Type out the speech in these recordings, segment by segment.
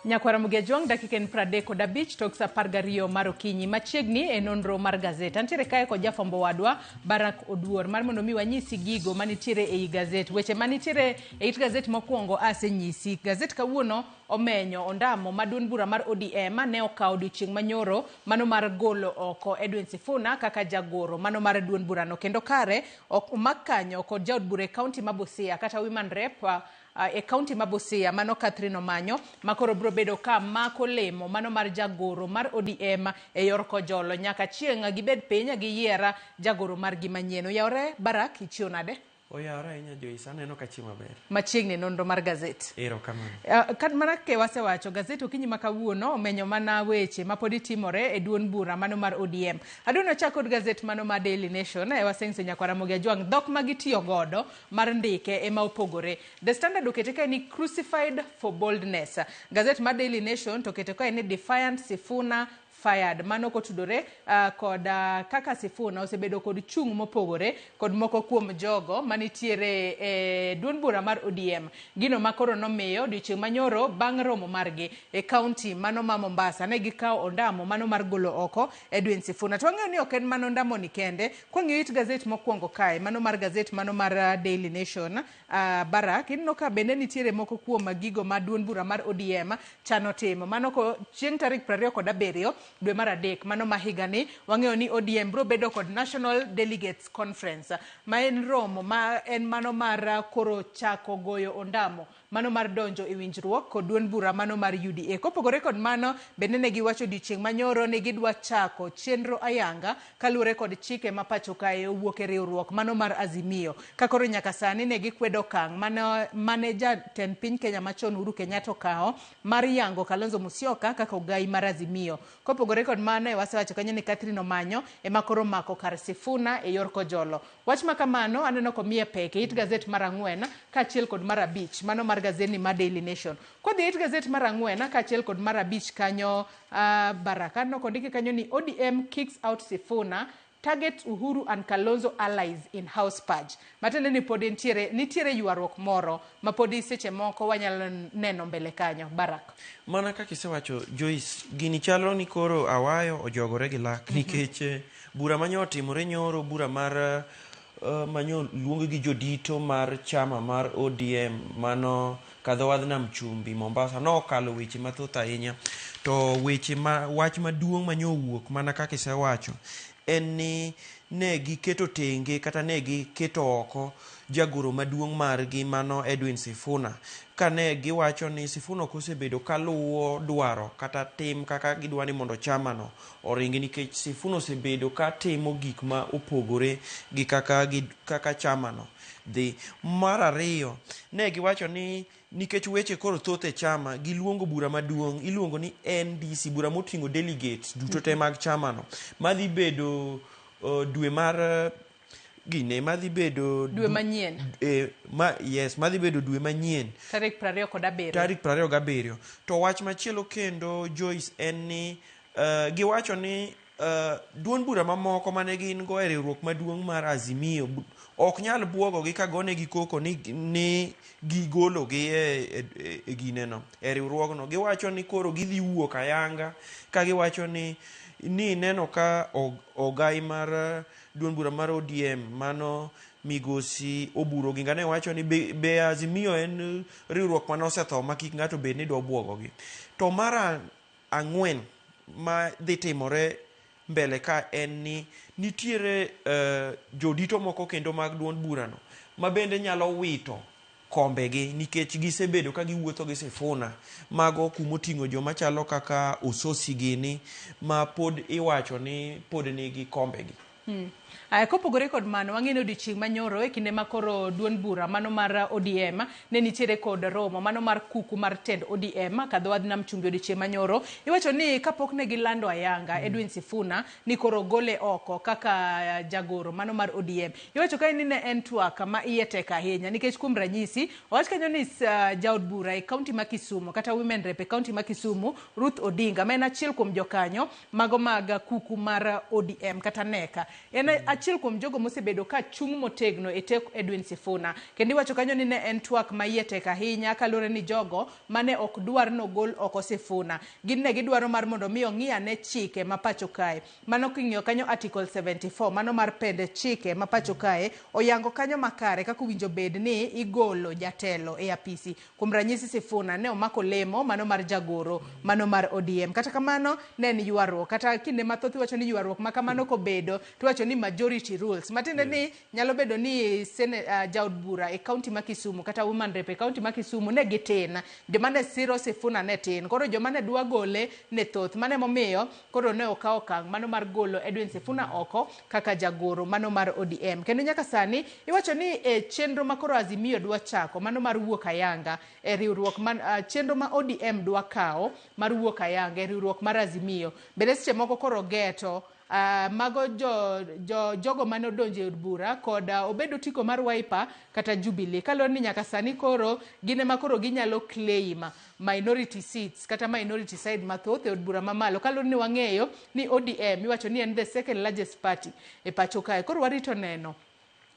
Nyakwara Mugejong dakika en 35 tok sa 12 mar okinyi machiegni e nonro mar gazeta. Nitiere kae ko jafombo wadwa Barak Oduor mar mondo mi wanyisi gigo manitiere ei gazet. Weche manitiere e it gazet mokwongo asenyisi. Gazet kawuono omenyo ondamo maduon bura mar ODM ne okawo odiochieng' manyoro mano mar golo oko Edwin Sifuna kaka jagoro mano mar duon burano, kendo kare ok makanyo kod jaod bura e kaunti ma Busia kata women rep e kaunti ma Busia mano Catherine Omanyo makoro bro bedo ka mako lemo mano mar jagoro mar ODM e yor kojolo nyaka chieng' gibed piny gi yiera jagoro mar gi manyien. Yawre Barak ichiwo nade? Oyara inya Joyce aneno ka chiema ber. Machiegni nonro mar gazet. Ero kamano. Kad manake wasewacho gazet okinyi makawuono omenyo mana weche mapodi timore e duon bura mano mar ODM. Aduno chako gazet mano mar Daily Nation e wasense Nyakwara Mugejong dhok magitiyo godo mar ndike ema opogore. The Standard okete ka ni crucified for boldness. Gazet mar Daily Nation to kete ka ni defiant Sifuna fired mano kotudore kod kaka Sifuna osebedo kod chung mopogore kod moko kuom jogo manitiere e duon bura mar ODM. Gino makoro nomiyo odiochieng' manyoro bang' romo margi e kaunti mano ma Mombasa ne gikawo ondamo mano mar golo oko Edwin Sifuna. To wang'eyo ni ok en mano ondamo ni kende. Kwang'iyo it gazet mokwongo kae mano mar gazet mano mar Daily Nation Barak inno ka bende nitiere moko kuom gigo ma duon bura mar ODM chano timo mano ko chieng' tarik 27 dwe mar adek mano mahigani. Wang'eyo ni ODM bro bedo kod National Delegates Conference ma en romo ma en mano mar koro chako goyo ondamo mano mar donjo e winjruok kod duon bura mano mar UDA. Kopogore kod mano bende ne giwacho odiochieng' manyoro ne gidwa chako chenro ayanga kaluwore kod chike ma pacho kae owuok e riwruok mano mar Azimio. Kakoro nyaka sani ne gikwedo kang' mane jatend piny Kenya machon Uhuru Kenyatta okawo mar yango Kalonzo Musyoka kaka ogai mar Azimio. Kopogore kod mano wasewacho kanyo ni Catherine Omanyo ema koro mako kar Sifuna e yor kojolo. Wach makamano aneno komie peke it gazet mar 4 kaachiel kod mar 5 mano mar gazet ni mar Daily Nation. Kodhi it gazet mar 4 kaachiel kod mar 5 kanyo Baraka no kondiki kanyo ni ODM kicks out Sifuna, target Uhuru and Kalonzo allies in house purge. Matende ni pod nitiere ywaruok moro ma podi seche moko wanyalo neno mbele kanyo Barak. Mana kaka isewacho Joyce, gini chalo ni koro awayo ojogore gi lak nikech bura manyo timore nyoro bura mar manyo luongo gi jodito mar chama mar ODM mano kadhowadh nam chumbi Mombasa no kalo weche mathoth ahinya. To wach maduong' manyo wuok mana kaka isewacho en ni ne giketo tenge kata ne giketo oko jagoro maduong' margi mano Edwin Sifuna ka ne giwacho ni Sifuna osebedo kaluwo dwaro kata tim kaka gidwani mondo chamano oringi nikech Sifuna osebedo ka timo gik ma opogore gi kaka chamano dhi. Mar ariyo ne giwacho ni nikech weche koro thoth e chama giluongo bura maduong' iluongo ni NDC bura moting'o delegates duto te mag chamano madhi bedo dwe mar gine madhi bedo dwe manyien madhi bedo dwe manyien tarik 27. To wach machielo kendo Joyce en ni giwacho ni duon bura mamoko mane gin go e riwruok maduong' mar Azimio ok nyal buogogi ka gone gi koko ni gigologi e gineno e riwruogno. Giwacho ni koro gidhi wuok ayanga ka giwacho ni neno ka ogai mar duon bura mar ODM mano migosi oburo gi ngane wacho ni be Azimio en riwruok mane osetho ma kik ng'ato bed ni dwa buogogi. To mar 4 ma dhi timore mbele ka en ni nitiere jodito moko kendo mag duon burano ma bende nyalo wito kombegi nikech gisebedo ka giwuotho gi Sifuna mago kumoting'o joma chalo kaka Ososi gini ma pod iwacho ni pod nigi kombegi. Kopogore kod mano wang'eyo odiochieng' manyoro e kinde makoro duon bura mano mar ODM ne nitiere kod romo mano mar kuku mar tend ODM kadhowadh nam chumbi odiochieng' manyoro. Iwacho ni kapok ne gilando ayanga Edwin Sifuna ni koro gole oko kaka jagoro mano mar ODM. Iwacho ka ni ne en twak ma iye tek ahinya nikech kuom ranyisi wach kanyo ni jaod bura e kaunti ma Kisumu kata women rep e kaunti ma Kisumu Ruth Odinga ma en achiel kuom jokanyo mago mag kuku mar ODM kata neka. achiel kuom jogo mosebedo ka chung' motegno e tek Edwin Sifuna. Kendo iwacho kanyo ni ne en twak maiye tek ahinya kaluwore ni jogo mane ok dwar nogol oko Sifuna. Gin ne gidwaro mar mondo mi ong'i ane chike ma pacho kae. Mano king'iyo kanyo article 74, mano mar pende chike ma pacho kae, oyango kanyo makare kaka owinjo bed ni igolo jatelo e apisi. Kuom ranyisi Sifuna ne omako lemo, mano mar jagoro, mano mar ODM. Kata kamano ne en ywaruok, kata kinde mathoth iwacho ni ywaruok ma kamano kobedo, tiwacho ni majority rules. Matiende ni nyalo bedo ni jaod bura e kaunti ma Kisumu kata woman rep e kaunti ma Kisumu ne gitin. Joma ne siro Sifuna ne tin. Koro joma ne dwa gole ne thoth. Mane momiyo koro ne okawo okang' mano mar golo Edwin Sifuna oko kaka jagoro, mano mar ODM. Kendo nyaka sani iwacho ni chenro ma koro Azimio dwa chako, mano mar wuok ayanga e riwruok chenro ma ODM dwa kawo mar wuok ayanga e riwruok mar Azimio. Bende seche moko koro geto mago jogo mane odonje od bura kod obedo tiko mar Wiper kata Jubilee. Kaluwore ni nyaka sani koro gine ma koro ginyalo claim minority seats kata minority side mathoth e od bura mamalo. Kaluwore ni wang'eyo ni ODM iwacho ni en the second largest party e pacho kae. Koro warito neno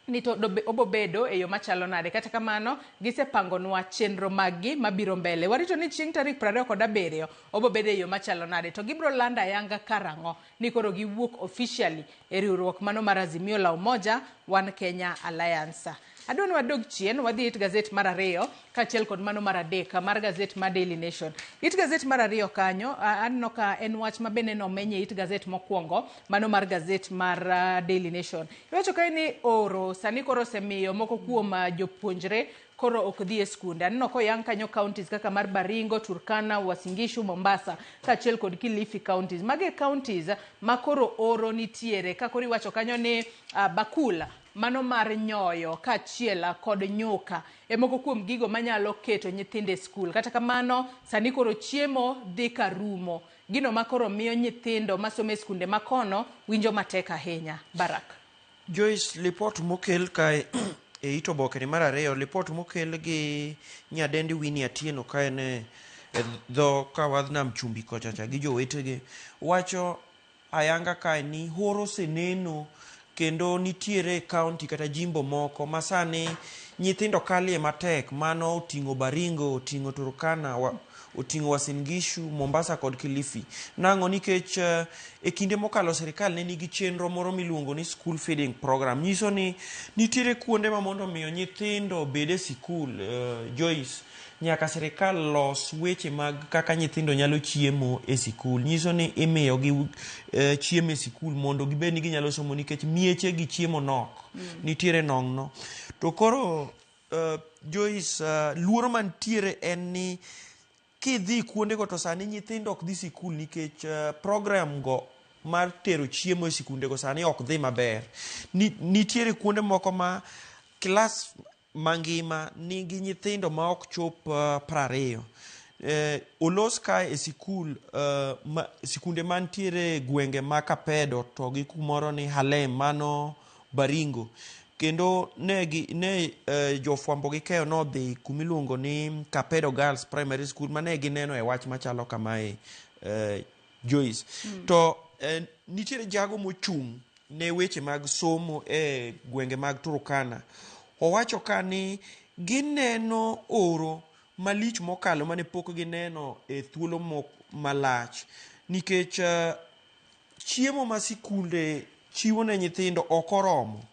ni to obobedo e yo machalo nade. Kata kamano gisepangonwa chenro maggi mabiro mbele. Warito ni chieng' tarik 27 obobedo e yo machalo nade. To gibro landa yanga karang'o ni koro giwuok officially e riwruok mano mar Azimio la Umoja One Kenya Alliance. Adwa ni wadog chien wadhi it gazet mar 2 kaachiel kod mano mar 3 mar gazet mar Daily Nation. It gazet mar 2 kanyo aneno ka en wach ma bende nomenye it gazet mokwongo mano mar gazet mar Daily Nation. Iwacho kae ni oro sani koro osemiyo moko kuom jopuonjre koro ok dhi e skunde. Aneno koyang kanyo counties kaka mar Baringo, Turkana, Uasin Gishu, Mombasa kaachiel kod Kilifi counties. Mage counties ma koro oro nitiere ka koro iwacho kanyo ni Bakula, mano mar nyoyo kaachiel kod nyuka e moko kuom gigo manyalo keto nyithinde skul. Kata kamano sani koro chiemo dhi ka rumo, gino ma koro miyo nyithindo masomo e skunde makono winjo matek ahinya. Barak Joyce, report mokel kae e ito boke mar 2, report mokel gi nyadendi Winnie Atieno kae ne dho kawadhnam chumbi kochacha gi jowetege wacho ayanga kae ni horo seneno kendo nitiere county kata jimbo moko masani nyithindo kalie matek, mano oting'o Baringo, oting'o Turkana, oting'o Uasin Gishu, Mombasa kod Kilifi. Nang'o nikech e kinde mokalo serikal ne nigi chenro moro miluongo ni school feeding program. Nyiso ni nitiere kuonde ma mondo miyo nyithindo bede sikul, Joyce, nyaka serikal los weche mag kaka nyithindo nyalo chiemo e sikul. Nyiso ni imiyo gi chiemo e sikul mondo gibed ni ginyalo somo nikech mieche gi chiemo nok. Nitiere nong'no. To koro Joyce, luoro mantiere en ni kidhi kuonde go to sani nyithindo ok dhi sikul nikech program go mar tero chiemo e sikunde go sani ok dhi maber. Nitiere kuonde moko ma klas mangima nigi nyithindo ma ok chop 20. Olos kae e sikul, sikunde mantiere gwenge ma Kapedo to gi kumoro ni Halem, mano Baringo. Kendo ne jofwambo gi keyo nodhi kumiluongo ni Kapedo Girls Primary School mane gineno e wach machalo kamae, Joyce. To nitiere jago mochung' ne weche mag somo e gwenge mag Turkana. Owacho ka ni gineno oro malich mokalo mane pok gineno e thuolo malach nikech chiemo ma sikunde chiwo ne nyithindo ok oromo.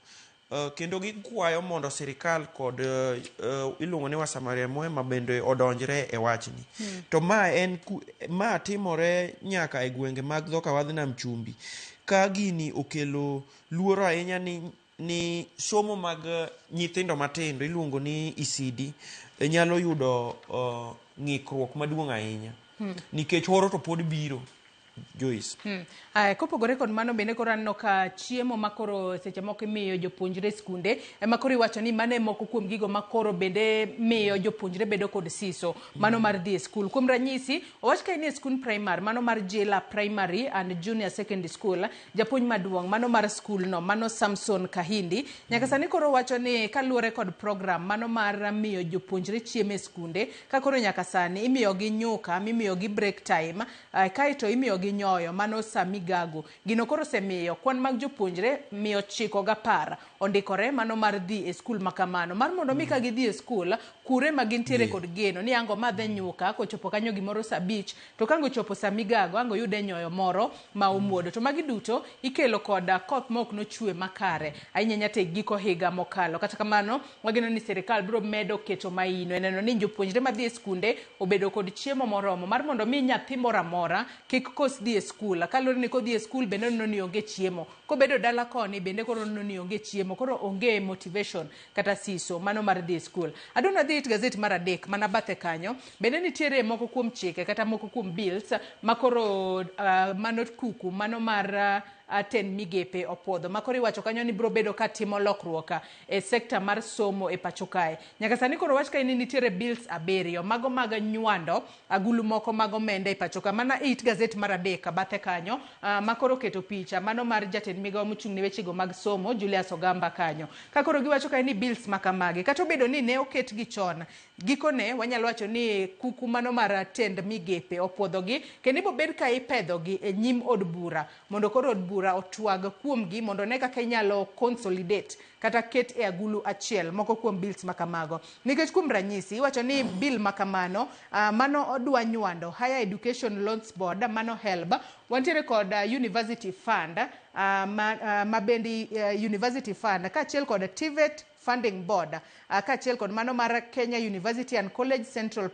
Kendo gikwayo mondo serikal kod iluongo ni Wasamaria Mwema bende odonjre e wachni. To ma timore nyaka e gwenge mag dho kawadhnam chumbi ka gini okelo luoro ahinya ni somo mag nyithindo matindo iluongo ni ECD nyalo yudo ng'ikruok maduong' ahinya nikech horo to pod biro, Joyce. Kopogore kod mano bende koro aneno ka chiemo makoro seche moko imiyo jopuonjre skunde ema koro iwacho ni mano moko kuom gigo makoro bende miyo jopuonjre bedo kod siso mano mar dhi e skul. Kuom ranyisi owach ka ni skul primary mano mar Jela Primary and Junior Secondary School, japuonj maduong' mano mar skul no mano Samson Kahindi nyaka sani koro wacho ni kaluwore kod program mano mar miyo jopuonjre chiemo e skunde ka koro nyaka sani imiyo gi nyuka, imiyo gi break time, kaito imiyo gi gi nyoyo mano sa migago. Gino koro osemiyo kwan mag jopuonjre 910 ondikore mano mar dhi e skul makamano. Mar mondo mi ka gidhi e skul, kure ma gintiere kod geno ni ango madhe nyuka kochopo kanyo gimoro sa 5 to kango chopo sa migago ango yude nyoyo moro ma omuodo. To magi duto ikelo koda koth mok nochwe makare ahinya nyate giko higa mokalo. Kata kamano wageno ni sirikal biro medo keto maino e neno ni jopuonjre madhi e skunde obedo kod chiemo moromo mar mondo mi nyathi moro amora kik kos dhi e skul. Kalore ni kodhi e skul bende nono ni onge chiemo, kobedo dala koni bende koro nono ni onge chiemo, koro onge motivation kata siso mano mar dhi e skul. Adona dhi it gazet mar adek mana bathe kanyo bende nitiere moko kuom chike kata moko kuom bills makoro mano kuku mano mar 10 migepe opodho makoro iwacho kanyo ni biro bedo ka timo lokruok e sekta mar somo e pacho kae. Nyaka sani koro wach ka ni nitiere bills 7 mago mag nywando agulu moko mag omenda e pacho ka. Mana it gazet mar adek bathe kanyo makoro keto picha mano mar jatend migawo mochung' ne wechego mag somo Julius Ogamba kanyo. Ka koro giwacho ka ni bills makamagi kata obedo ni ne oket gi chon, gikone wanyalo wacho ni kuku mano mar 10 migepe opodho gi kendo ibo bed ka ipedho gi e nyim od bura mondo koro od bura otwag kuomgi mondo ne kaka inyalo consolidate kata ket e agulu achiel moko kuom bills makamago. Nikech kuom ranyisi iwacho ni bill makamano mano odwa nywando Higher Education Loans Board mano HELB, wantiere kod University Fund mabendi University Fund kaachiel kod TVET Funding Board kaachiel kod mano mar Kenya University and College Central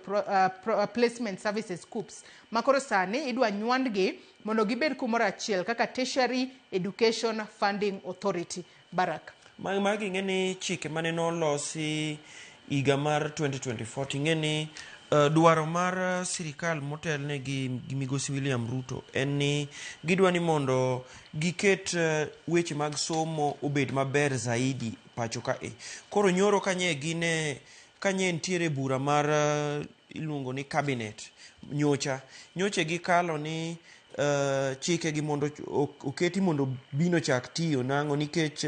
Placement Services KUPS makoro sani idwa nywandgi mondo gibed kumoro achiel kaka Tertiary Education Funding Authority. Barak magi ng'eni chike mane nolosi higa mar 2024 ng'eni dwaro mar sirikal motelne gi migosi William Ruto en ni gidwa ni mondo giket weche mag somo obed maber zaidi pacho kae. Koro nyoro kanye ntiere bura mar iluongo ni cabinet nyocha gikalo ni chike gi mondo oketi mondo bino chak tiyo nango nikech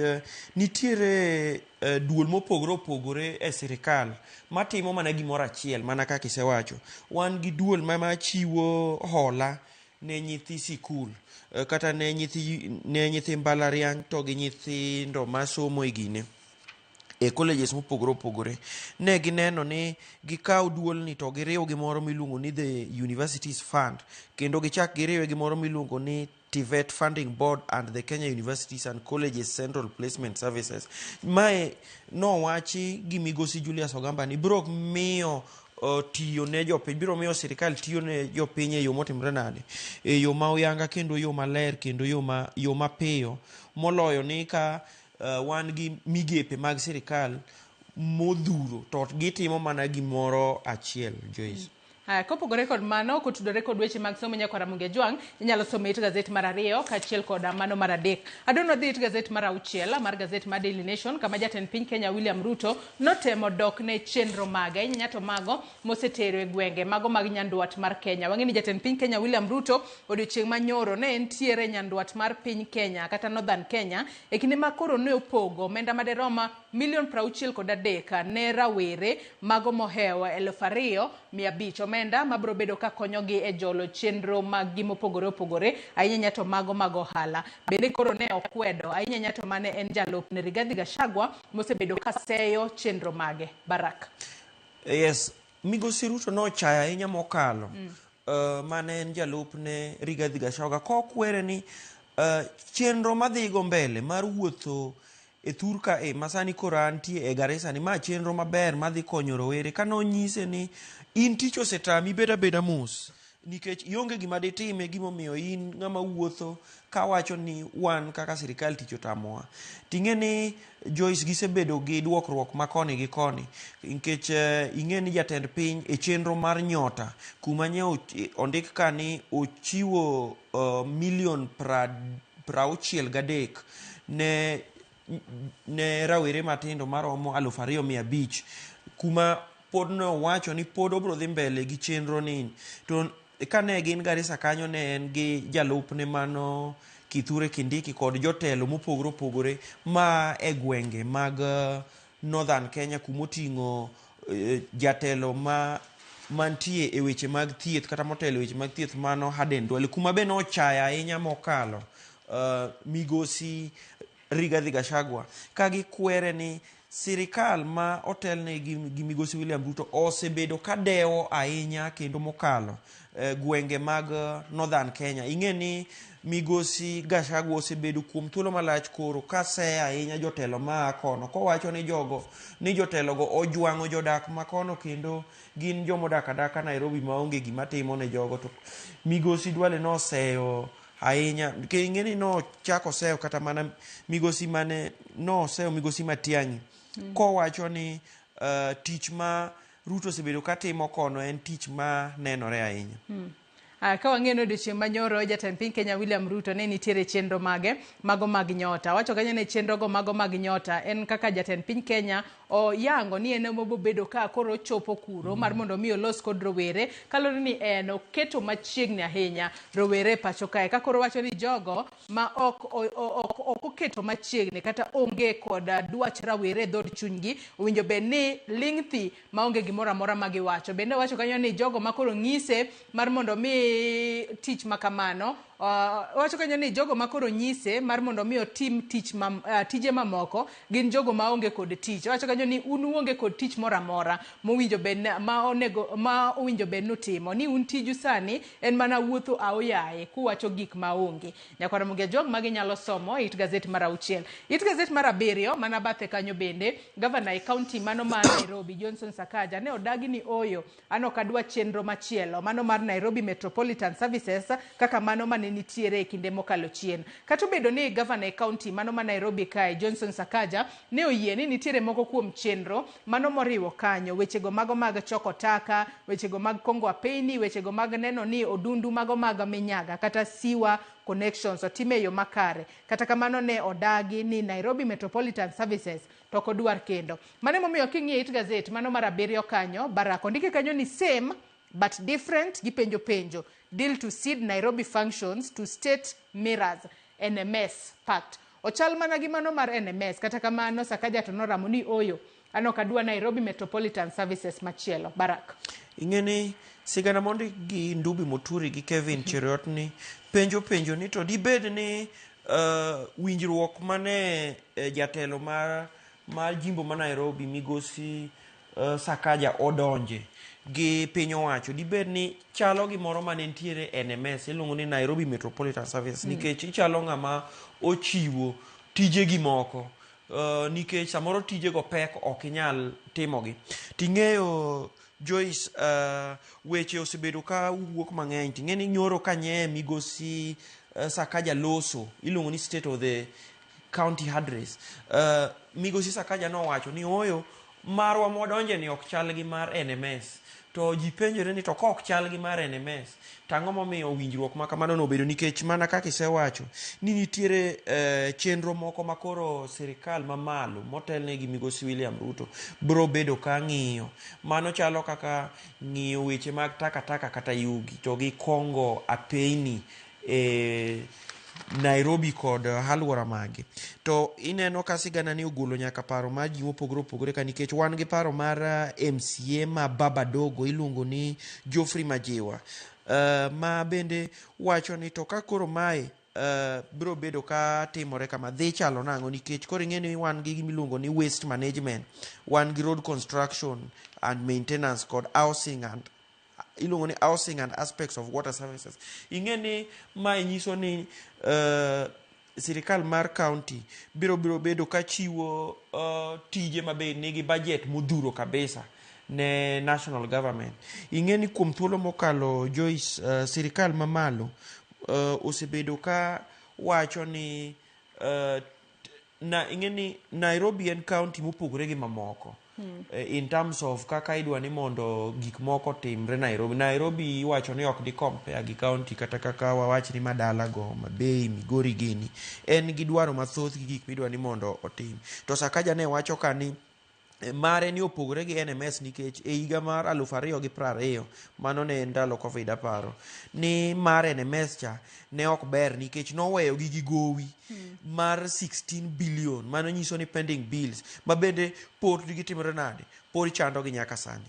nitiere duol mopogore opogore e sirikal matimo mana gimoro achiel mana kaka isewacho. Wan gi duol ma chiwo hola ne nyithi sikul kata ne nyithi mbalariany to gi nyithindo masomo e gine e colleges mopogore opogore. Ne gineno ni gikaw duol ni to giriw gimoro miluongo ni the Universities Fund kendo gichak giriwe gimoro miluongo ni TVET Funding Board and the Kenya Universities and Colleges Central Placement Services. Mae nowachi gi migosi Julius Ogamba ni biro miyo tiyo ne jopiny, biro miyo sirikal tiyo ne jopiny e yo motimre nade, e yo ma oyanga kendo yo maler kendo yo mapiyo moloyo ni ka wan gi migepe mag sirikal modhuro to gitimo mana gimoro achiel. Joyce kopogore kod mano kotudore kod weche mag somo Nyakwara Mungejwang' inyalo somo it gazet mar 2 kaachiel kod mano mar 3. Adonno dhi it gazet mar 6 mar gazet mar Daily Nation kama jatend piny Kenya William Ruto notemo dok ne chenro mage nyato mago mosetero e gwenge mago mag nyanduat mar Kenya. Wang'eni jatend piny Kenya William Ruto odiochieng' manyoro ne entiere nyanduat mar piny Kenya kata Northern Kenya e kinde ma koro ne opogo omenda maderoma $63 ne rawere mago mohewa 2,500 omenda mabiro bedo ka konyogi e jolo chenro mag gi mopogore opogore ahinya nyato mago mag ohala. Bende koro ne okwedo ahinya nyato mane en jalupne Rigathi Gachagua mosebedo ka seyo chenro mage. Barak yes, migosi Ruto nochaya ahinya mokalo mane en jalupne Rigathi Gachagua kokwere ni chenro madhigo mbele mar wuotho e thurka masani koro antie e Garissa ni ma chenro maber madhi konyo rowere. Kanonyise ni in tich osetami beda mos nikech ionge gima ditime gimomiyo in ng'ama wuotho kawacho ni wan kaka sirikal tich otamowa. Ting'e ni Joyce gisebedo gi dwokruok ma koni gi koni nikech ing'e ni jatend piny e chenro mar nyota kuma nye ondik ka ni ochiwo $63 million ne rawere matindo maromo 2,500 kuma pod no wacho ni pod obro dhi mbele gi chenro ni. To kane gin Garissa kanyo ne en gi jalupne mano Kithure Kindiki kod jotelo mopogore opogore ma e gwenge mag Northern Kenya kumoting'o jatelo ma mantie e weche mag thieth kata motelo weche mag thieth mano Aden Duale kuma be nochaya ahinya mokalo migosi Rigathi Gachagua ka gikwere ni sirikal ma otelne gi migosi William Ruto osebedo ka dewo ahinya kendo mokalo gwenge mag Northern Kenya. Ing'e ni migosi Gachagua osebedo kuom thuolo malach koro ka se ahinya jotelo ma kono kowacho ni jotelogo ojwang'o jodak ma kono kendo gin jomodak adaka Nairobi maonge gima timo ne jogo. To migosi Duale noseyo ahinya ing'e ni nochako seyo kata mana migosi mane noseyo migosi Matiang'i kowacho ni tich ma Ruto osebedo katimo kono en tich ma nenore ahinya. Ka wang'eno odiochieng' manyoro jatend piny Kenya William Ruto ne nitiere chenro mago mag nyota. Wacho kanyo ne chenrogo mago mag nyota en kaka jatend piny Kenya oyango ni en mobobedo ka koro ochopo kuro mar mondo mi olos kod rowere kalore ni en oketo machiegni ahinya rowere pacho kae ka koro wacho ni jogo ma ok oketo machiegni kata onge kod dwach rawere dhod chunygi owinjo bed ni ling' thi maonge gimoro amora ma giwacho. Bende wacho kanyo ni jogo ma koro ng'ise mar mondo mi tich makamano wacho kanyo ni jogo ma koro nyise mar mondo mi otim tije mamoko gin jogo ma onge kod tich. Wacho kanyo ni un uonge kod tich moro amora mowinjo bed ma owinjo bed nutimo ni un tiju sani en mana wuotho aoyaye kuwacho gik maonge. Nyakwara Mugia jog magi nyalo somo it gazeti mar 6. It gazeti mar 7 mana bathe kanyo bende governor e county mano mar Nairobi Johnson Sakaja ne odagi ni oyo ano kadwa chenro machielo mano mar Nairobi Metropolitan Services kaka mano mane nitiere kinde mokalo chien. Kata bedo ni governor e county mano ma Nairobi kae Johnson Sakaja ne oyie ni nitiere moko kuom chenro mano moriwo kanyo wechego mago mag choko taka, wechego mag kongo apeni, wechego mag neno ni odundu mago mag minyaga kata siwa connections otime yo makare. Kata kamano ne odagi ni Nairobi Metropolitan Services to kodwar kendo. Mane momiyo king'iyo it gazeti mano mar 7 kanyo barako ndike kanyo ni same but different gi penjo deal to seed Nairobi functions to state mirrors NMS pact. Ochal mana gi mano mar NMS kata kamano Sakaja to noramo ni oyo ano kadwa Nairobi Metropolitan Services machielo. Barak ing'eni sigana mondi gi Ndubi Muturi gi Kevin Cheruiyot ni penjo ni to dibed ni winjruok mane jatelo mar jimbo ma Nairobi migosi Sakaja odonje gi piny owacho dibed ni chalo gimoro mane nitiere NMS iluongo ni Nairobi Metropolitan Services nikech ichalo ng'ama ochiwo tijegi moko nikech samoro tijego pek ok inyal timogi. Ting'eyo Joyce weche osebedo ka wuok mang'eny ting'eni nyoro kanye migosi Sakaja loso iluongo ni State of the County Address. Migosi Sakaja nowacho ni oyo marwa modonje ni ok chal gi mar NMS to ji penjore ni to kok chal gi mar NMS tang'o momiyo winjruok ma kamano nobedo nikech mana kaka isewacho ni nitiere chenro moko makoro sirikal mamalo motelne gi migosi William Ruto bro bedo ka ng'iyo mano chalo kaka ng'iyo weche mag taka kata yugi to gi kongo apeni Nairobi kod aluora mage. To ineno ka sigana ni ogolo nyaka paro mar ji mopogore ka nikech wan gi paro mar MCA ma Baba Dogo iluongo ni Geoffrey Majewa ma bende wacho ni to ka koro mae bro bedo ka timore kama dhi chalo nang'o nikech koro ing'eni wan gi gimiluongo ni waste management, wan gi road construction and maintenance kod housing and aspects of water services. Ing'eni ma nyiso ni sirikal mar county biro bedo ka chiwo tije mabe nigi budget modhuro kabisa ne national government. Ing'eni kuom thuolo mokalo Joyce sirikal mamalo osebedo ka wacho ni ing'eni Nairobi en county mopogore gi mamoko. In terms of kaka idwa ni mondo gik moko timre Nairobi iwacho ni ok di compare gi county kata kaka wawach ni madala go Mabei Migori gini en gi dwaro mathoth gi gik midwa ni mondo otim. To Sakaja ne wacho ka ni mare ni opogore gi NMS nikech e higa mar 2020 mano ne ndalo Covid aparo ni mar NMS cha ne ok ber nikech noweyo gi gigowi mar 16 billion mano nyiso ni pending bills ma bende pod gitimore nade pod chando gi nyaka sani.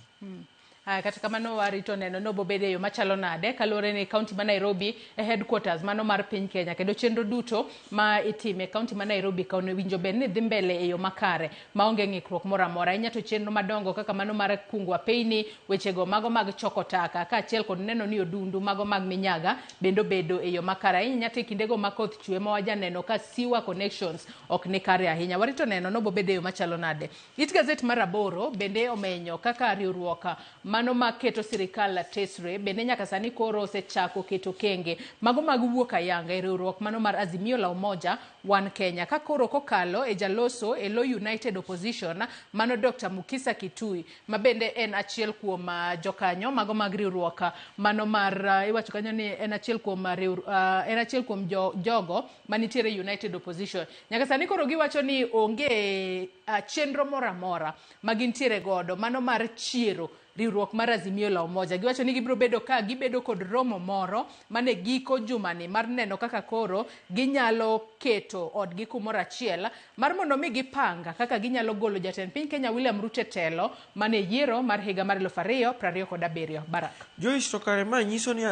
kata kamano warito neno no bobede yo machalo nade kalore ni kaunti ma Nairobi headquarters mano mar piny Kenya kendo chenro duto ma itime kaunti ma Nairobi kaune winjo ben ni dhi mbele e yo makare maonge ng'ikruok moro amora. Inyato chenro madongo kaka mano mar kungo apeyni, wechego mago mag choko taka kaachiel kod neno ni odundu mago mag minyaga bendo bedo e yo makare. Inyate kindego makoth chwe ma wajaneno ka siwa connections ok ni kare ahinya. Warito neno no bobede yo machalo nade. It Gazette mar Aboro bende omenyo kaka riwruok mano maketo sirikal tesre bende nyaka sani koro osechako keto kenge mago mag wuok ayanga e riwruok mano mar Azimio la Umoja One Kenya ka koro kokalo e jaloso e Law United Opposition mano Dr. Mukisa Kitui ma bende en achiel kuom jokanyo mago mag riwruok mano mar iwacho kanyo ni en achiel kuom jogo manitiere United Opposition. Nyaka sani koro giwacho ni onge chenro moro amora magintiere godo mano mar chiero riwruok mar Azimio la Umoja. Giwacho ni gibiro bedo ka gibedo kod romo moro mane giko jumani mar neno kaka koro ginyalo keto odgi kumoro achiel mar mondo mi gipanga kaka ginyalo golo jatend piny Kenya William Ruto telo mane yiero mar higa mar 2027. Barak Joyce to kare ma nyiso ni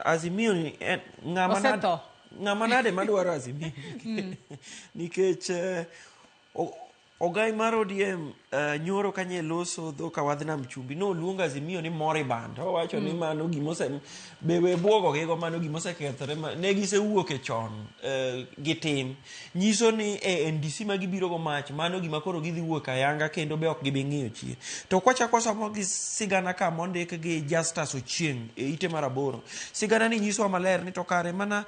Azimio ni ng'ama nade madwaro Azimio nikech ogai mar ODM nyoro kanye loso dho kawadhnam chumbi no luonga Azimio ni moriband. Owacho ni mano gimose bewe bwogo gigo mano gimose kethore ne gisewuok e chon gitim nyiso ni NDC ma gibiro go mach mano gima koro gidhi wuok ayanga kendo be ok gibi ng'iyo chie. To kwachako samo gi sigana ka mondik gi Justus Ochieng e ite mar Aboro. Sigana ni nyiso maler ni to kare mana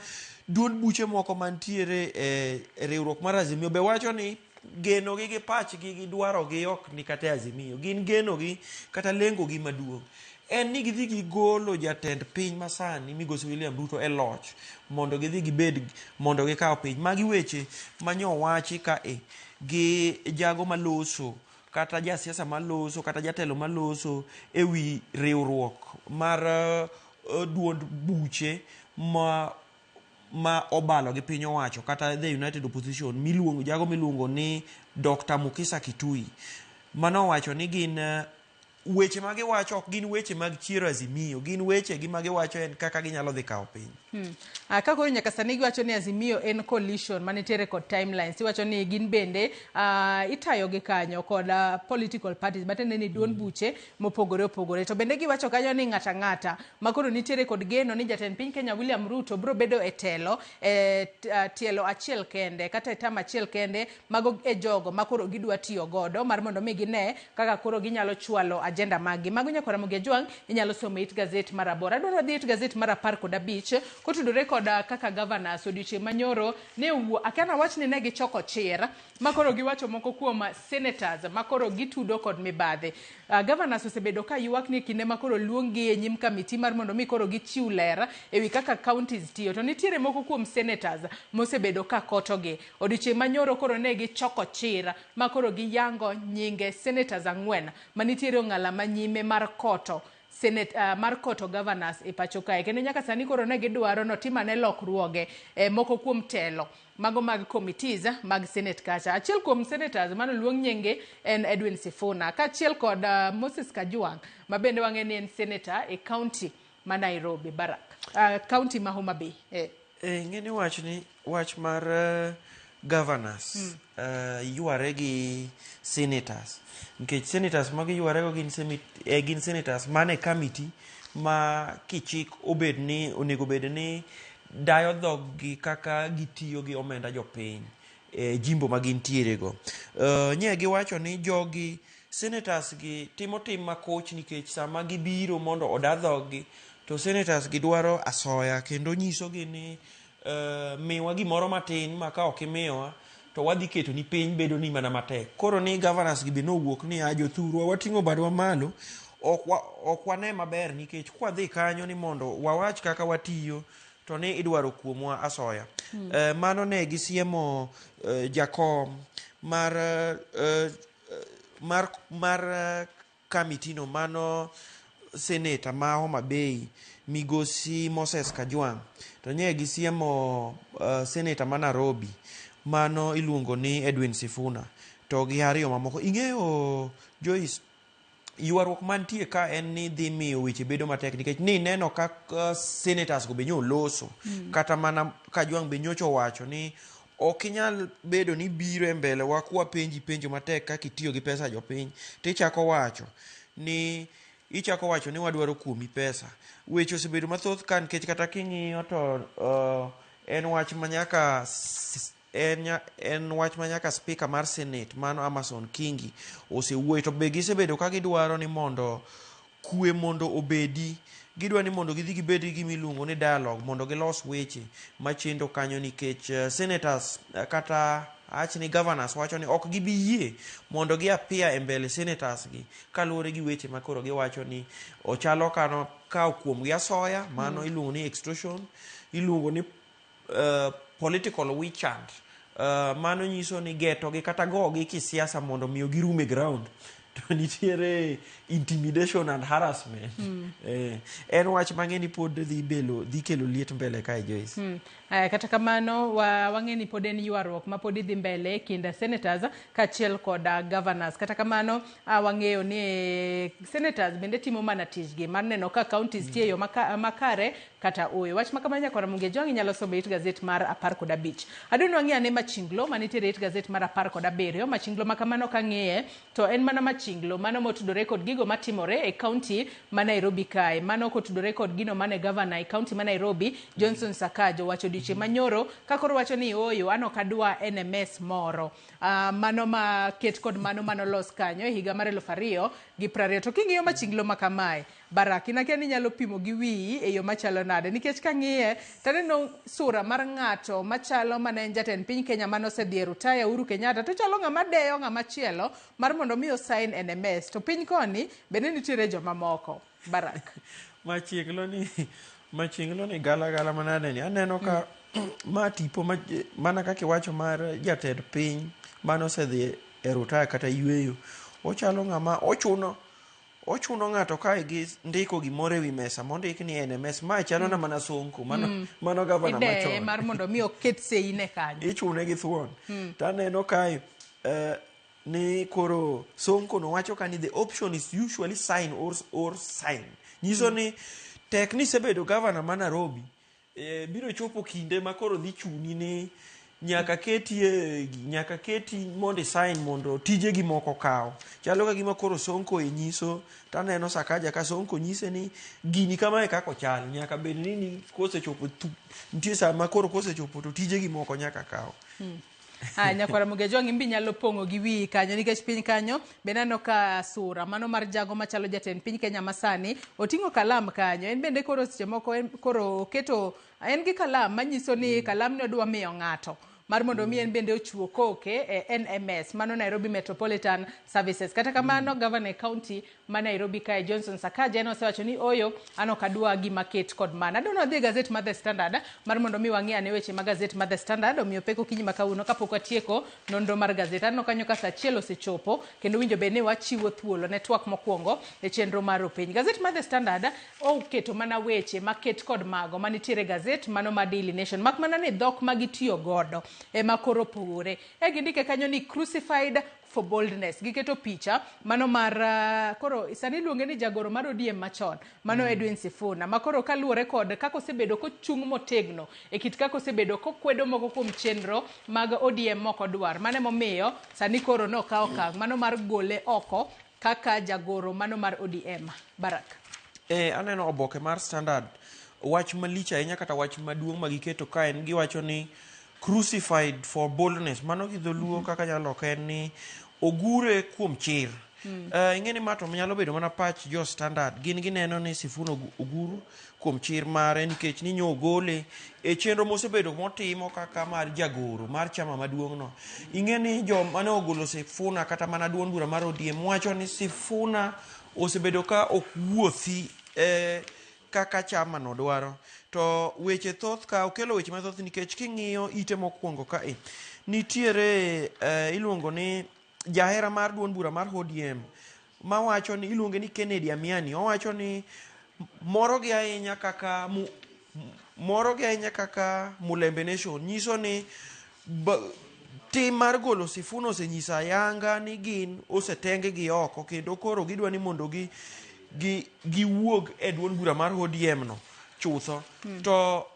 duond buche moko mantiere riwruok mar Azimio be wacho ni geno gi pachgi gi dwaro gi ok ni kata Azimio gin geno gi kata lengo gi maduong' en ni gidhi gigolo jatend piny masani migosi William Ruto e loch mondo gidhi gibed mondo gikaw piny. Magi weche manyowachi ka gi jago maloso kata jasiasa maloso kata jatelo maloso ewi riwruok mar duond buche ma obalo gi piny owacho kata the United Opposition jago miluongo ni Dr. Mukisa Kitui manowacho ni gin weche ma giwacho ok gin weche mag chiero Azimio, gin weche gi ma giwacho en kaka ginyalo dhi kawo piny. Kako nyaka sani giwacho ni Azimio en coalition manitiere kod timelines. Iwacho ni gin bende itayo gi kanyo kod political parties batende ni duond buche mopogore opogore. To bende giwacho kanyo ni ng'ata makoro nitiere kod geno ni jatend piny Kenya William Ruto biro bedo e telo tielo achiel kende kata tam achiel kende mago e jogo makoro gidwa tiyo godo mar mondo mi gine kaka koro ginyalo chwalo agenda magi. Mago nyakora Mugiajwang' inyalo somo It Gazette mar Aboro. Adwaro dhi It Gazette mar 15 kotudore kod kaka governors odiochieng' manyoro ne akana wach ni ne gichoko chir makoro giwacho moko kuom senators makoro gitudo kod mibadhi. Governors osebedo ka ywak ni kinde makoro luongi e nyim kamiti mar mondo mi koro gichiw ler ewi kaka counties tiyo. To nitiere moko kuom senators mosebedo ka kotogi. Odiochieng' manyoro koro ne gichoko chir makoro giyango nyinge senators 4 manitiere ong'ala manyime mar koto Senate mar koto governors e pacho kae kendo nyaka sani koro ne gidwaro notimane lokruoge moko kuom telo mago mag committees mag Senate kacha. Achiel kuom senators mano luong nyinge en Edwin Sifuna kaachiel kod Moses Kajwang' ma bende wang'e ni en senator e county ma Nairobi. Barak county ma Homa Bay. Ng'eni wach mar governors yware gi senators nikech senators magi yware go gin senators mane committee ma kichik onego bed ni dayo dhog gi kaka gitiyo gi omenda jopiny jimbo ma gintiere go. Nye giwacho ni jogi senators gi timo tim makoch nikech sama gibiro mondo oda dhog gi to senators gi dwaro asoya kendo nyiso gi ni miwa gimoro matin ma ka ok imiwa to wadhi keto ni piny bedo ni mana matek. Koro ni governors gi bino wuok ni jothurwa wating'o badwa malo ok wane maber nikech kwa dhi kanyo ni mondo wawach kaka watiyo to ni idwaro kuomwa asoya. Mano ne gisiemo jakom mar committee no mano senator ma Homa Bay migosi Moses Kajwang'. To nye gisiemo senator ma Nairobi mano iluongo ni Edwin Sifuna to gi ariyo mamoko. Ing'eyo Joyce ywaruok mantie ka en ni dhi miyo weche bedo matek nikech ni neno ka senators go be nyo loso kata mana ka Jwang be nyocha owacho ni ok inyal bedo ni biro e mbele wa kwa penji penjo matek kaka itiyo gi pesa jopiny tichako wacho ni wadwaro kuomi pesa. Weche osebedo mathoth ka nikech kata king'iyo to en wach manyaka speaker mar Senate mano Amason Kingi osewuoyo to be gisebedo ka gidwaro ni mondo kwe mondo obedi, gidwa ni mondo gidhi gibed gi miluongo ni dialogue mondo gilos weche machendo kanyo nikech senators kata ni governors wacho ni ok gibi yie mondo gi appear e mbele senators gi kaluwore gi weche makoro giwacho ni ochalo kano kaw kuom gi asoya mano iluongo ni extortion, iluongo ni political witch hunt, mano nyiso ni geto gi kata go gi kisiasa mondo miyo girume ground to nitiere intimidation and harassment. En wach mang'eni pod dhi kelo liet mbele kae Joyce. Kata kamano wang'eni pod en ywaruok ma pod idhi mbele kind senators kachiel kod governors. Kata kamano wang'eyo ni senators bende timo mana tijgi mar neno ka counties tie yo makare kata oyo. Wach makamano nyakora Muge Jwang inyalo somo it gazet mar 15. Adwani wang'i ane machinglo manitiere it gazet mar 17. Machinglo makamano kang'iye to en mana machinglo mano motudore kod gigo matimore e county ma Nairobi kae. Mano kotudore kod gino mane governor e county ma Nairobi Johnson Sakaja wacho diche manyoro kakoro wacho ni oyo ano kadwa NMS moro. Mano ma ket kod mano los kanyo e higa mar 2020 to king'iyo machinglo makamae Baraki nakia ni nyalo pimo gi wi e yo machalo nade nikech kang'iye taneno sura mar ng'ato machalo manen jatend piny Kenya manosedhi rutaya Uhuru Kenyatta to chalo ng'ama deyo ng'ama chielo mar mondo mi sign NMS to piny koni bende nitiere joma moko Barak. Machinglo ni gala manade ni aneno ka ma tipo mana kaka iwacho mar jatend piny manosedhi e rutaya kata yweyo ochalo ng'ama ochuno ng'ato kae gi ndiko gimoro ewi mesa mondik ni NMS ma chalo na mana Sonko mano gavana machon mar mondo mi oket seine kanyo ichune gi thuon taneno kae ni koro Sonko no wacho ka ni the option is usually sign or sign nyiso ni tek ni sebedo gavana ma Nairobi biro chopo kinde ma koro dhi chuni ni nyaka keti mondo sign mondo tije gi moko kaw chalo ka gima koro Sonko e nyiso taneno Sakaja ka Sonko nyise ni gini kama e kako chal nyaka bed ni kosechopo nitie sama koro kosechopo to tije gi moko nyaka kaw. Nyakwara Muge Jwang imbi nyalo pongo gi wi kanyo nikech piny kanyo benano ka sura mano mar jago machalo jatend piny Kenya masani oting'o kalam kanyo en bende koro seche moko koro keto en gi kalam manyiso ni kalam ne odwa miyo ng'ato mar mondo mi en bende ochuo koke e NMS mano Nairobi Metropolitan Services. Kata kamano governor county ma Nairobi kae Johnson Sakaja eno osewacho ni oyo ano kadwa gima ket kod mana. Adwano dhi gazet mar The Standard mar mondo mi wang'i ane weche mag gazet mar The Standard omiyo peko kinyi makawuono kapok atieko nonro mar gazet. Anno kanyo ka saa achiel osechopo kendo winjo be ne wachiwo thuolo ne twak mokwongo e chenro mar opiny. Gazet mar The Standard oketo mana weche maket kod mago manitiere gazet mano ma Daily Nation mak mana ni dhok magitiyo godo ema koro pogore. Gindike kanyo ni crucified for boldness. Giketo picha mano mar koro sani iluonge ni jagoro mar ODM machon mano Edwin Sifuna makoro kaluwore kod kako osebedo kochung' motegno e kit kako osebedo kokwedo moko kuom chenro mag ODM moko dwar mane momiyo sani koro nokawo okang' mano mar gole oko kaka jagoro mano mar ODM. Barak. Aneno oboke mar Standard wach malich ahinya kata wach maduong' magiketo ka en giwacho ni crucified for boldness mano gi dholuo kaka nyalo ken ni ogure kuom chir. Ing'eni mato nyalo bedo mana pach jo Standard gin gineno ni Sifuna oguru kuom chir mare nikech ni nyo gole e chenro mosebedo motimo kaka mar jagoro mar chama maduong' no. Ing'eni jo mane ogolo Sifuna kata mana duond bura mar ODM wacho ni Sifuna osebedo ka ok wuothi kaka chama no dwaro to weche thoth ka okelo weche mathoth nikech king'iyo ite mokwongo ka nitiere iluongo ni jahera mar duond bura mar ODM ma wacho ni iluonge ni Kennedy Amiani owacho ni moro gi ahinya kaka Mulembe Nation nyiso ni tim mar golo Sifuna osenyisa ayanga ni gin osetenge gi oko kendo koro gidwa ni mondo giwuog e duond bura mar ODM no chutho. To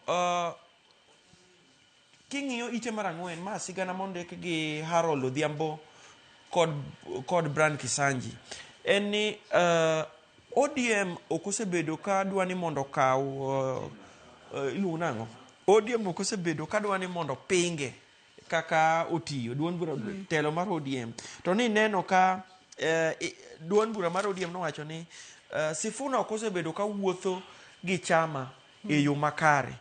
king'iyo ite mar 4 ma sigana mondik gi Harold Odhiambo kod Brian Kisanji en ni ODM okosebedo ka dwa ni mondo kaw iluongo nang'o, ODM okosebedo ka dwa ni mondo pinge kaka otiyo duond bura telo mar ODM. To ni neno ka duond bura mar ODM nowacho ni Sifuna okosebedo ka wuotho gi chama e yo makare.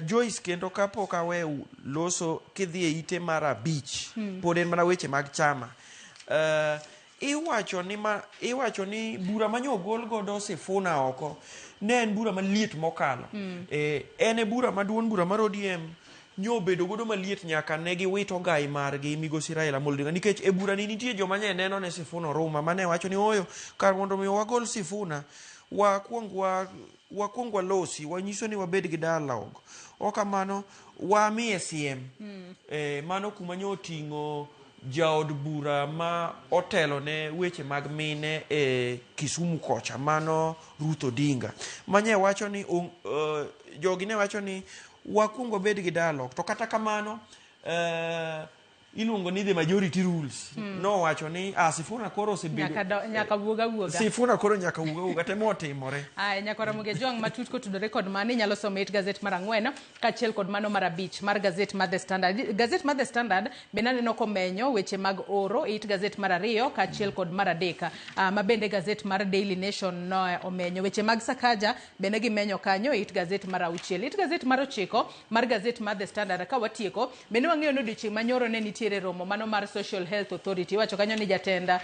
Joyce kendo kapok awew loso kidhi e ite mar 5 pod en mana weche mag chama. Iwacho ni bura manyo gol godo Sifuna oko ne en bura maliet mokalo. En e bura maduong' bura mar ODM nyo bedo godo maliet nyaka ne giwito gai margi Migosi Raila Amolo Odinga, nikech e bura ni nitie joma nye neno ne Sifuna Oruma mane wacho ni oyo kar mondo mi wagol Sifuna wakuong walosi wanyiso ni wabed gi dialogue okamano wamiye siem. Mano kuma nyo ting'o jaod bura ma otelo ne weche mag mine e Kisumu kocha, mano Ruth Odinga, manye wacho ni jogi ne wacho ni wakungo bed gi dialogue. To kata kamano iluongo ni the majority rules no wacho ni Sifuna koro osebedo nyaka wuoga Sifuna koro nyaka wuoga temo timore. Nyakora Muge Jwang matut kotudore kod mani nyalo somo it gazet mar 4 kachiel kod mano mar 5 mar gazet mar The Standard. Gazet mar The Standard benane no komenyo weche mag oro it gazet mar 2 kachiel kod mar 3 mabende gazet mar Daily Nation no omenyo weche mag Sakaja bende gimenyo kanyo it gazet mar 6 it gazet mar 9 mar gazet mar The Standard ka watieko bende wang'eyo no odiochieng' manyoro ne nitiere romo mano mar Social Health Authority wacho kanyo ni jatenda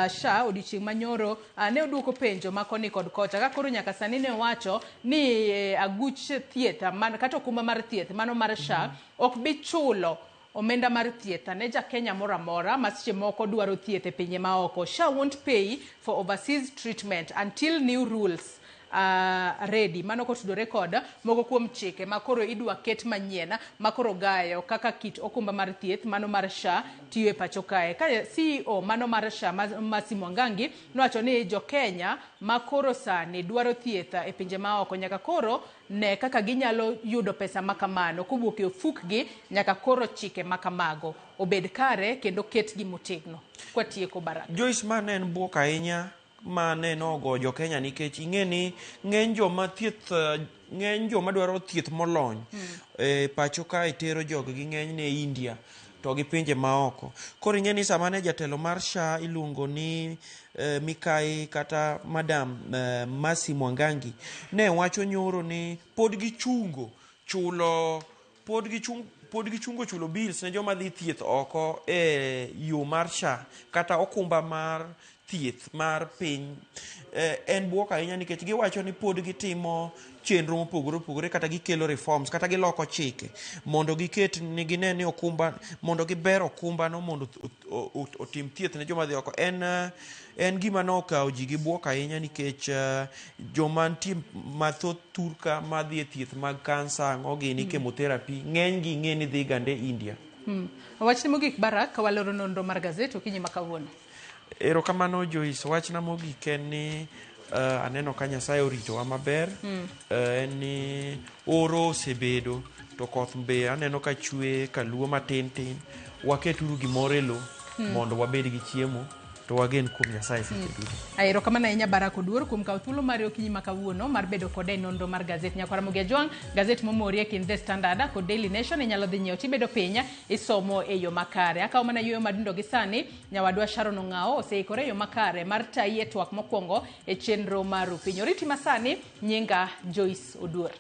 SHA odiochieng' manyoro ne oduoko penjo makoni kod kocha ka koro nyaka sani ne wacho ni aguch thieth kata okumba mar thieth mano mar SHA ok bi chulo omenda mar thieth ne ja Kenya mora mora masiche moko dwaro thieth e pinje maoko. SHA won't pay for overseas treatment until new rules ready. Mano kotudore kod mogo kuom chike makoro idwa ket manyien makoro gayo kaka kit okumba mar thieth mano mar SHA tiyo e pacho kae. Ka CEO mano mar SHA Mercy Mwangangi nowacho ni jo Kenya makoro sani dwaro thieth e pinje maoko nyaka koro ne kaka ginyalo yudo pesa makamano kubuok e ofukgi nyaka koro chike makamago obed kare kendo ketgi motegno. Kwatieko Baraka. Joyce mane en buok ahinya mane nogo jo Kenya nikech ing'e ni ng'eny joma dwaro thieth molony pacho ka itero joggi ng'eny ne India to gi pinje maoko. Koro ing'e ni sama ne jatelo mar SHA iluongo ni Mikai kata Madam Mercy Mwangangi ne wacho nyoro ni pod gichungo chulo bills ne joma dhi thieth oko e yo mar SHA kata okumba mar thieth mar piny. En buok ahinya nikech giwacho ni pod gitimo chenro mopogore kata gikelo reforms kata giloko chike mondo giket ni gine ni okumba mondo giber okumba no mondo otim thieth ne joma dhi oko. En gima no okawo ji gi buok ahinya nikech joma nitie mathoth turka madhi e thieth mag kansa ng'ogini chemotherapy ng'eny gi ng'e ni dhi gande India. Wachni mogik Barak waloro nonro mar gazet okinyi makawuono. Erokamano Joyce, wachna mogik en ni aneno ka Nyasaye oritowa maber. En ni oro osebedo to koth be aneno ka chwe kaluo matin tin. Waketuru gimoro e lo mondo wabed gi chiemo to wagen kuom Nyasaye seche duto. Erokamano ahinya Barak Oduor kuom kawo thuolo mare okinyi makawuono mar bedo kode nonro mar gazet. Nyakwara Muge Jwang, gazet momori e kind The Standard kod Daily Nation inyalo dhi nyiewo tibedo pinya isomo e yo makare. Akawo mana yueyo madundo gi sani nyawadwa Sharon Ong'ao oseikore e yo makare mar tayi e twak mokwongo e chenro mar Rupiny. Oriti masani nyinga Joyce Oduor.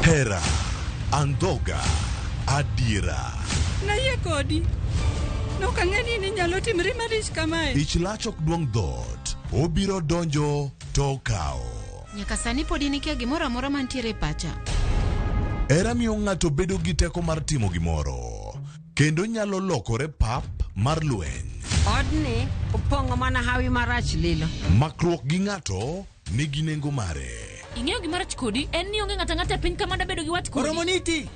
Hera, andhoga, adira. Naye kodi. Nokang'eni ni nyalo timri marich kamae. Ich lach ok duong' dhoot. Obiro donjo to kao. Nyaka sani pod inikia gimoro amora mantiere pacha. Hera miyo ng'ato bedo gi teko mar timo gimoro, kendo nyalo lokore pap mar lweny. Odni opong'o mana hawi marach lilo. Makruok gi ng'ato nigi nengo mare. Ing'eyo gimarach kodi en ni onge ng'ata piny kama da bedo gi wat kodi. Oromoniti.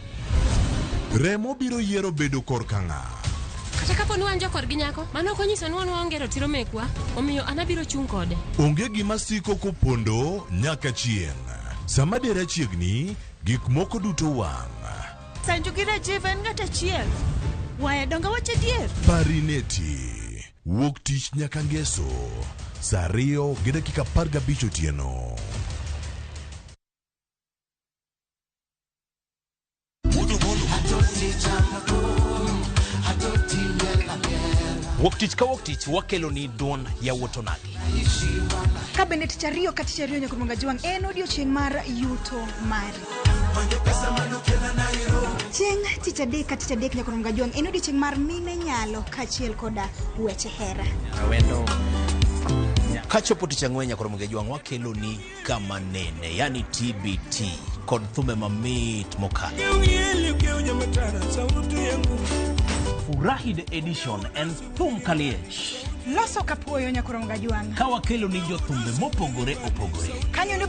Remo biro yiero bedo korka ng'a. Kata kapo ni wan jokor gi nyako, mano ok onyiso ni wan waonge ratiro mekwa, omiyo an abiro chung' kode. Onge gima siko kopondo nyaka chieng'. Sama dera chiegni, gik moko duto wang'. Sanju gi Rajiv en ng'at achiel. Wae donga wache dier. Parineti. Wuok tich nyaka ngeso. Saa 2:15 otieno. Wuok tich ka wuok tich wakelo ni duon ya Wotonagi. Kabende tich ariyo ka tich ariyo Nyakuronga Jwang' en odiochieng' mar yuto mari. Chieng' tich adek ka tich adek Nyakuronga Jwang' en odiochieng' mar mine nyalo kachiel koda weche hera. Awendo kachopo tich ang'wen Nyakuronga Jwang' wakelo ni kama nene, yani TBT kod thume mamit mokalo. Furahi the edition en thum kaliech. Loso kapuoyo Nyakuronga Jwang'. Ka wakelo ni jothumbe mopogore opogore. Kanyo ndio